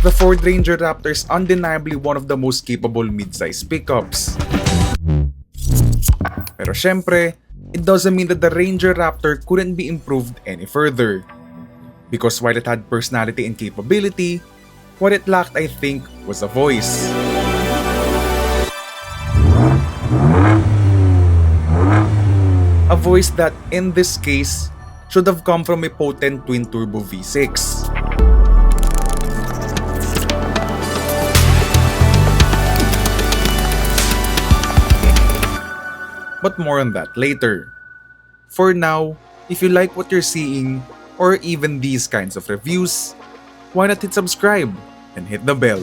the Ford Ranger Raptor is undeniably one of the most capable midsize pickups. Pero syempre, it doesn't mean that the Ranger Raptor couldn't be improved any further. Because while it had personality and capability, what it lacked, I think, was a voice. A voice that, in this case, should have come from a potent twin-turbo V6. But more on that later. For now, if you like what you're seeing, or even these kinds of reviews, why not hit subscribe and hit the bell?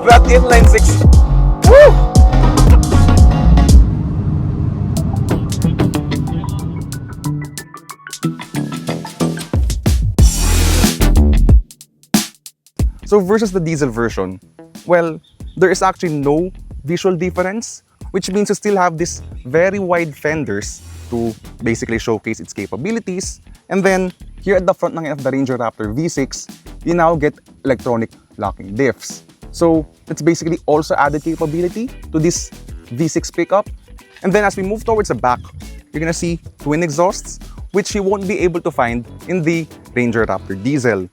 That inline 6. Woo! So versus the diesel version, well, there is actually no visual difference, which means you still have these very wide fenders to basically showcase its capabilities. And then here at the front ng of the Ranger Raptor V6, you now get electronic locking diffs. So that's basically also added capability to this V6 pickup. And then as we move towards the back, you're gonna see twin exhausts, which you won't be able to find in the Ranger Raptor diesel.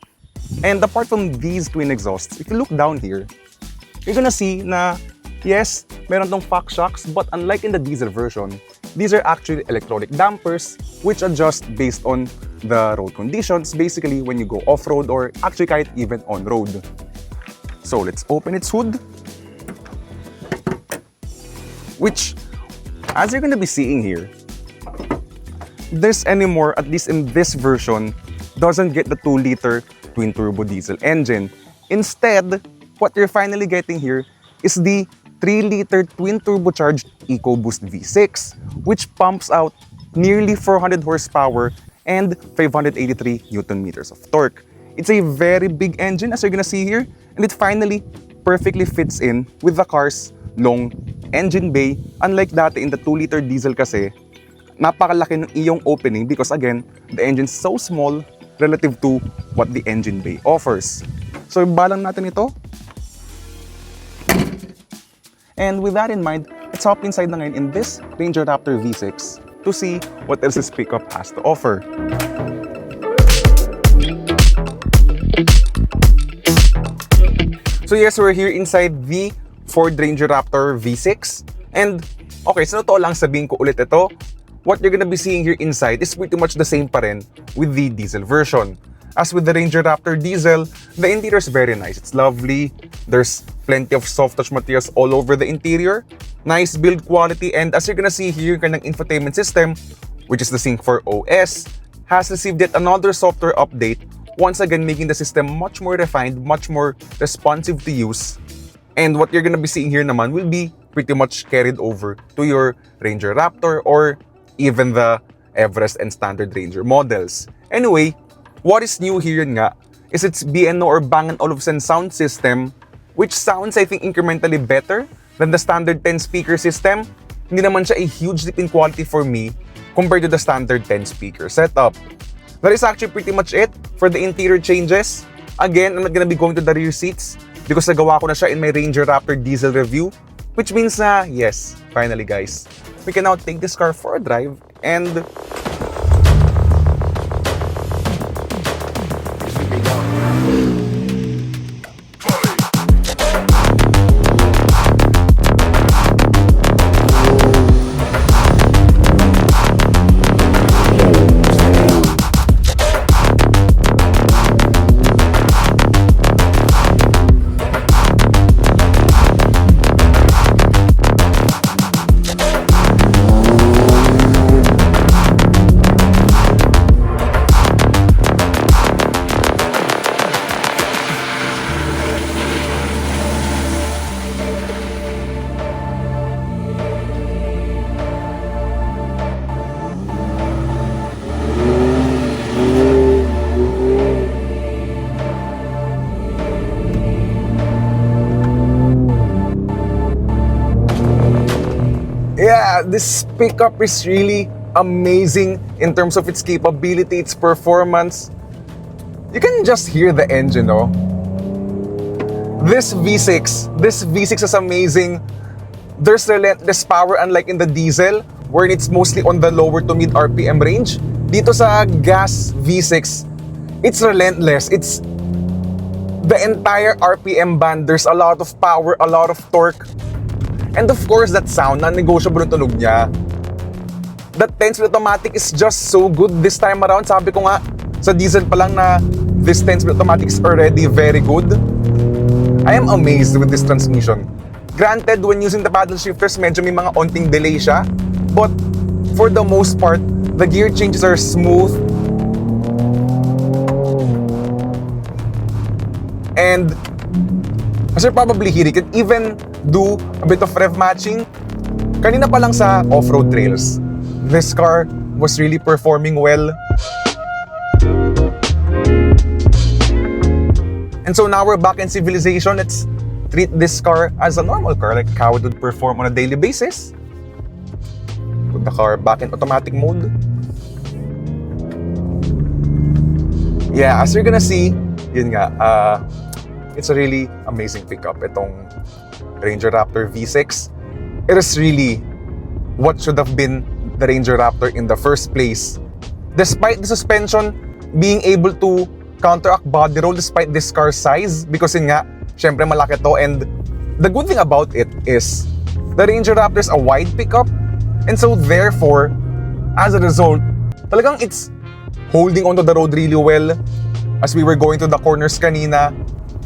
And apart from these twin exhausts, if you look down here, you're gonna see na, yes, meron tong pack shocks, but unlike in the diesel version, these are actually electronic dampers which adjust based on the road conditions, basically when you go off-road or actually kahit even on-road. So let's open its hood, which, as you're gonna be seeing here, this anymore, at least in this version, doesn't get the 2-liter twin-turbo diesel engine. Instead, what you're finally getting here is the 3-liter twin-turbocharged EcoBoost V6, which pumps out nearly 400 horsepower and 583 Nm of torque. It's a very big engine, as you're gonna see here, and it finally perfectly fits in with the car's long engine bay. Unlike dati in the 2-liter diesel kasi, napakalaki ng iyong opening because again, the engine's so small relative to what the engine bay offers. So ibalang natin ito. And with that in mind, let's hop inside na ngayon in this Ranger Raptor V6 to see what else this pickup has to offer. So yes, we're here inside the Ford Ranger Raptor V6. And okay, so totoo lang sabihin ko ulit ito, what you're gonna be seeing here inside is pretty much the same pa rin with the diesel version. As with the Ranger Raptor diesel, the interior is very nice. It's lovely. There's plenty of soft touch materials all over the interior. Nice build quality, and as you're gonna see here, yung kanyang infotainment system, which is the Sync 4 OS, has received yet another software update, once again making the system much more refined, much more responsive to use. And what you're gonna be seeing here naman will be pretty much carried over to your Ranger Raptor or even the Everest and Standard Ranger models. Anyway, what is new here nga is its BNO or Bang & Olufsen sound system, which sounds, I think, incrementally better than the standard 10-speaker system. Hindi naman siya a huge leap in quality for me compared to the standard 10-speaker setup. That is actually pretty much it for the interior changes. Again, I'm not gonna be going to the rear seats because nagawa ko na siya in my Ranger Raptor diesel review, which means na, yes, finally guys, we can now take this car for a drive and Yeah, this pickup is really amazing in terms of its capability, its performance. You can just hear the engine, no? This V6 is amazing. There's relentless power unlike in the diesel, wherein it's mostly on the lower to mid RPM range. Dito sa gas V6, it's relentless. It's the entire RPM band. There's a lot of power, a lot of torque. And of course, that sound, non-negotiable yung tunog niya. That 10-speed automatic is just so good this time around. Sabi ko nga, sa diesel pa lang na this 10-speed automatic is already very good. I am amazed with this transmission. Granted, when using the paddle shifters, medyo may mga onting delay siya. But for the most part, the gear changes are smooth. And as you're probably hearing, you can even do a bit of rev matching. Kanina pa lang sa off-road trails, this car was really performing well. And so now we're back in civilization. Let's treat this car as a normal car, like how it would perform on a daily basis. Put the car back in automatic mode. Yeah, as you're gonna see, yun nga, it's a really amazing pickup. Itong Ranger Raptor V6. It is really what should have been the Ranger Raptor in the first place. Despite the suspension being able to counteract body roll despite this car's size, because yun nga, syempre malaki to, and the good thing about it is the Ranger Raptor is a wide pickup, and so therefore, as a result, talagang it's holding onto the road really well. As we were going to the corners kanina,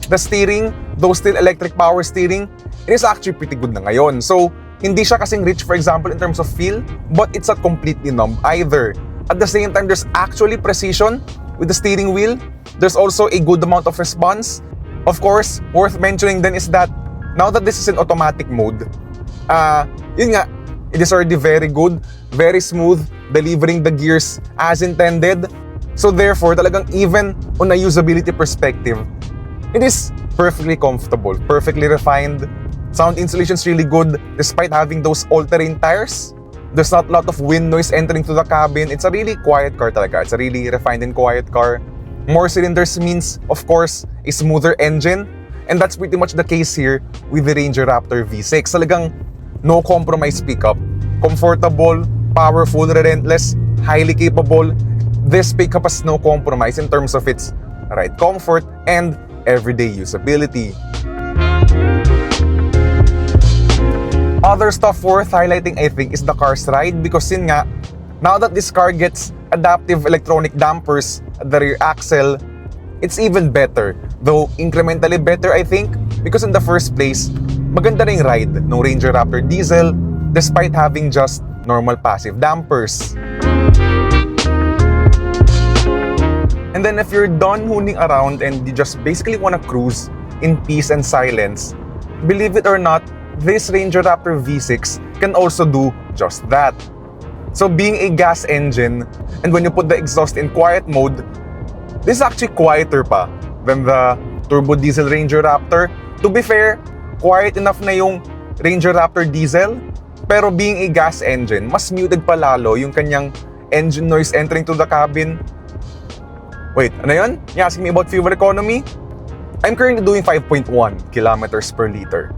the steering, though still electric power steering, it is actually pretty good na ngayon. So, hindi siya kasing rich, for example, in terms of feel, but it's not completely numb either. At the same time, there's actually precision with the steering wheel. There's also a good amount of response. Of course, worth mentioning then is that now that this is in automatic mode, yun nga, it is already very good, very smooth, delivering the gears as intended. So therefore, talagang even on a usability perspective, it is perfectly comfortable, perfectly refined. Sound insulation is really good despite having those all-terrain tires. There's not a lot of wind noise entering to the cabin. It's a really quiet car talaga. It's a really refined and quiet car. More cylinders means, of course, a smoother engine. And that's pretty much the case here with the Ranger Raptor V6. Talagang no compromise pickup. Comfortable, powerful, relentless, highly capable. This pickup has no compromise in terms of its ride comfort and everyday usability. Other stuff worth highlighting, I think, is the car's ride, because yun nga, now that this car gets adaptive electronic dampers at the rear axle, it's even better. Though incrementally better, I think, because in the first place, maganda ring ride ng Ranger Raptor diesel despite having just normal passive dampers. And then if you're done hooning around and you just basically want to cruise in peace and silence, believe it or not, this Ranger Raptor V6 can also do just that. So being a gas engine, and when you put the exhaust in quiet mode, this is actually quieter pa than the turbo diesel Ranger Raptor. To be fair, quiet enough na yung Ranger Raptor diesel, pero being a gas engine, mas muted pa lalo yung kanyang engine noise entering to the cabin. Wait, ano yun? You're asking me about fuel economy? I'm currently doing 5.1 kilometers per liter.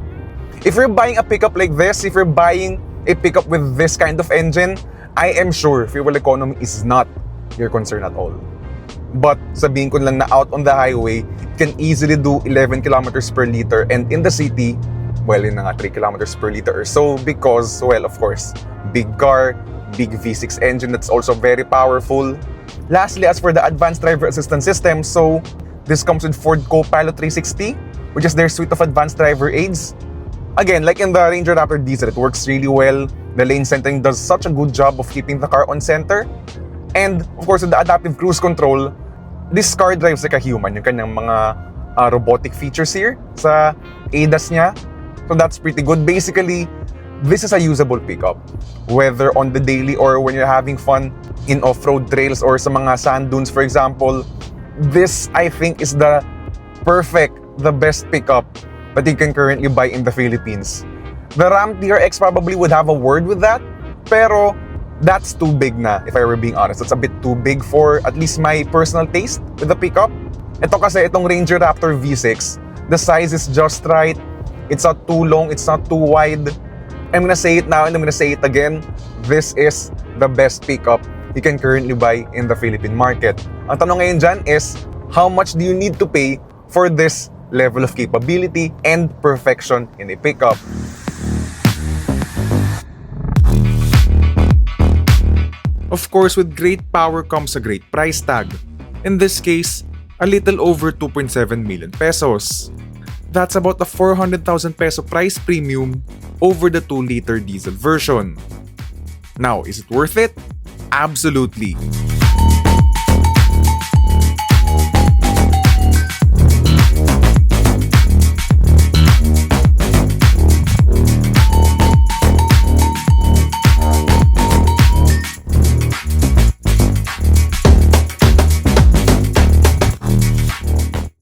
If you're buying a pickup like this, if you're buying a pickup with this kind of engine, I am sure fuel economy is not your concern at all. But sabihin ko lang na out on the highway, it can easily do 11 kilometers per liter, and in the city, well, yun na nga, 3 kilometers per liter or so, because, well, of course, big car, big V6 engine that's also very powerful. Lastly, as for the advanced driver assistance system, so this comes with Ford Co-Pilot 360, which is their suite of advanced driver aids. Again, like in the Ranger Raptor diesel, it works really well. The lane centering does such a good job of keeping the car on center. And of course, with the adaptive cruise control, this car drives like a human. Yung kanyang mga robotic features here sa ADAS niya. So that's pretty good. Basically, this is a usable pickup. Whether on the daily or when you're having fun in off-road trails or sa mga sand dunes, for example, this, I think, is the best pickup that you can currently buy in the Philippines. The Ram TRX probably would have a word with that, pero that's too big na, if I were being honest. That's a bit too big for at least my personal taste with the pickup. Ito kasi, itong Ranger Raptor V6, the size is just right. It's not too long, it's not too wide. I'm gonna say it now and I'm gonna say it again. This is the best pickup you can currently buy in the Philippine market. Ang tanong ngayon dyan is, how much do you need to pay for this level of capability and perfection in a pickup? Of course, with great power comes a great price tag. In this case, a little over 2.7 million pesos. That's about a 400,000 peso price premium over the 2-liter diesel version. Now, is it worth it? Absolutely.